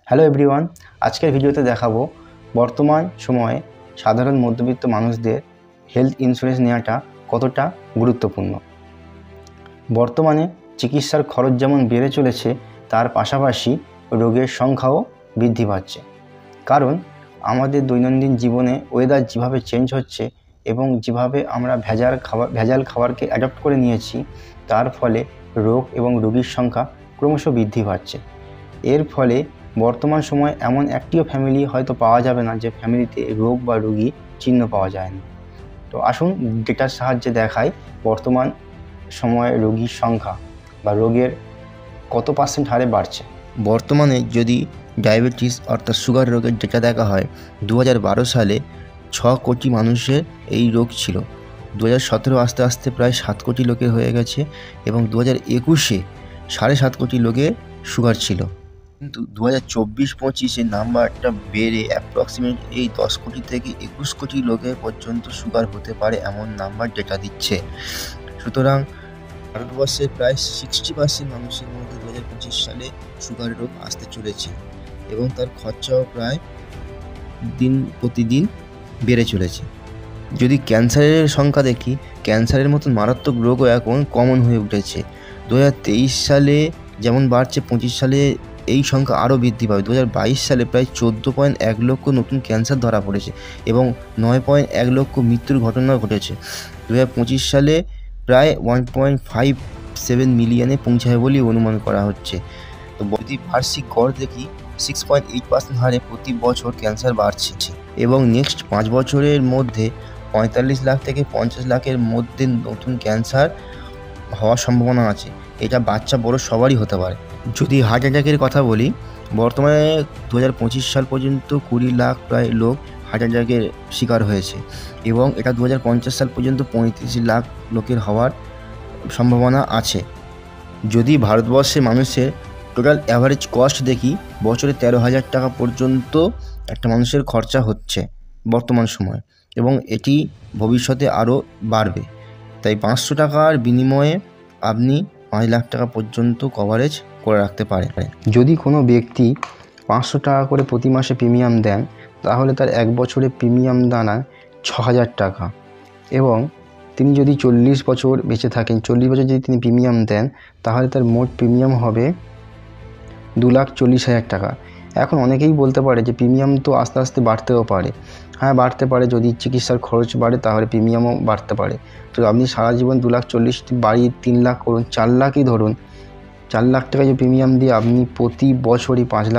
Hello everyone, আজকের ভিডিওতে দেখাবো বর্তমান সময়ে সাধারণ মধ্যবিত্ত মানুষদের হেলথ ইন্স্যুরেন্স নেওয়াটা কতটা গুরুত্বপূর্ণ। বর্তমানে চিকিৎসার খরচ যেমন বেড়ে চলেছে, তার পাশাপাশি রোগের সংখ্যাও বৃদ্ধি পাচ্ছে। কারণ আমাদের দৈনন্দিন জীবনে ওয়েদার যেভাবে চেঞ্জ হচ্ছে এবং যেভাবে আমরা ভেজাল খাবারকে অ্যাডপ্ট করে নিয়েছি, তার ফলে রোগ এবং রোগীর সংখ্যা ক্রমশ বৃদ্ধি পাচ্ছে। এর ফলে বর্তমান সময়ে এমন একটিও ফ্যামিলি হয়তো পাওয়া যাবে না যে ফ্যামিলিতে রোগ বা রোগী চিহ্ন পাওয়া যায় না। তো আসুন ডেটার সাহায্যে দেখাই বর্তমান সময়ে রোগীর সংখ্যা বা রোগের কত % হারে বাড়ছে। বর্তমানে যদি ডায়াবেটিস অর্থাৎ সুগার রোগের ডেটা দেখা হয়, 2012 সালে 6 কোটি মানুষের এই রোগ ছিল। 2017 আস্তে আস্তে প্রায় 7 কোটি লোকের হয়ে গেছে এবং 2021-এ 7.5 কোটি লোকের সুগার ছিল। কিন্তু 2024-25-এ নাম্বারটা বেড়ে অ্যাপ্রক্সিমেট এই 10 কোটি থেকে 21 কোটি লোকের পর্যন্ত সুগার হতে পারে এমন নাম্বার ডেটা দিচ্ছে। সুতরাং ভারতবর্ষের প্রায় 60% মানুষের মধ্যে 2025 সালে সুগার রোগ আসতে চলেছে এবং তার খরচাও প্রায় দিন প্রতিদিন বেড়ে চলেছে। যদি ক্যান্সারের সংখ্যা দেখি, ক্যান্সারের মতন মারাত্মক রোগও এখন কমন হয়ে উঠেছে। 2023 সালে যেমন বাড়ছে, 25 সালে এই সংখ্যা আরও বৃদ্ধি পাবে। 2022 সালে প্রায় 14.1 লক্ষ নতুন ক্যান্সার ধরা পড়েছে এবং 9.1 লক্ষ মৃত্যুর ঘটনা ঘটেছে। 2025 সালে প্রায় 1.57 মিলিয়নে পৌঁছাবে বলেই অনুমান করা হচ্ছে। তো যদি বার্ষিক গড় দেখি, 6.8% হারে প্রতি বছর ক্যান্সার বাড়ছে এবং নেক্সট 5 বছরের মধ্যে 45 লাখ থেকে 50 লাখের মধ্যে নতুন ক্যান্সার হওয়ার সম্ভাবনা আছে। এটা বাচ্চা বড় সবারই হতে পারে। যদি হার্ট অ্যাটাকের কথা বলি, বর্তমানে 2025 সাল পর্যন্ত 20 লাখ প্রায় লোক হার্ট অ্যাটাকের শিকার হয়েছে এবং এটা 2050 সাল পর্যন্ত 35 লাখ লোকের হওয়ার সম্ভাবনা আছে। যদি ভারতবর্ষে মানুষের টোটাল অ্যাভারেজ কস্ট দেখি, বছরে 13,000 টাকা পর্যন্ত একটা মানুষের খরচা হচ্ছে বর্তমান সময়ে এবং এটি ভবিষ্যতে আরও বাড়বে। তাই 500 টাকার বিনিময়ে আপনি 5 লাখ টাকা পর্যন্ত কভারেজ করে রাখতে পারেন। যদি কোনো ব্যক্তি 500 টাকা করে প্রতি মাসে প্রিমিয়াম দেন, তাহলে তার 1 বছরে প্রিমিয়াম দাঁড়ায় 6,000 টাকা এবং তিনি যদি 40 বছর বেঁচে থাকেন, 40 বছর যদি তিনি প্রিমিয়াম দেন, তাহলে তার মোট প্রিমিয়াম হবে 2,40,000 টাকা। এখন অনেকেই বলতে পারে যে প্রিমিয়াম তো আস্তে আস্তে বাড়তেও পারে। হ্যাঁ, বাড়তে পারে। যদি চিকিৎসার খরচ বাড়ে তাহলে প্রিমিয়ামও বাড়তে পারে। তো আপনি সারা জীবন 2,40,000 বাড়িয়ে 3 লাখ করুন, 4 লাখই ধরুন। 4 লাখ টাকা যে প্রিমিয়াম দিয়ে আপনি প্রতি বছরই 5 লাখ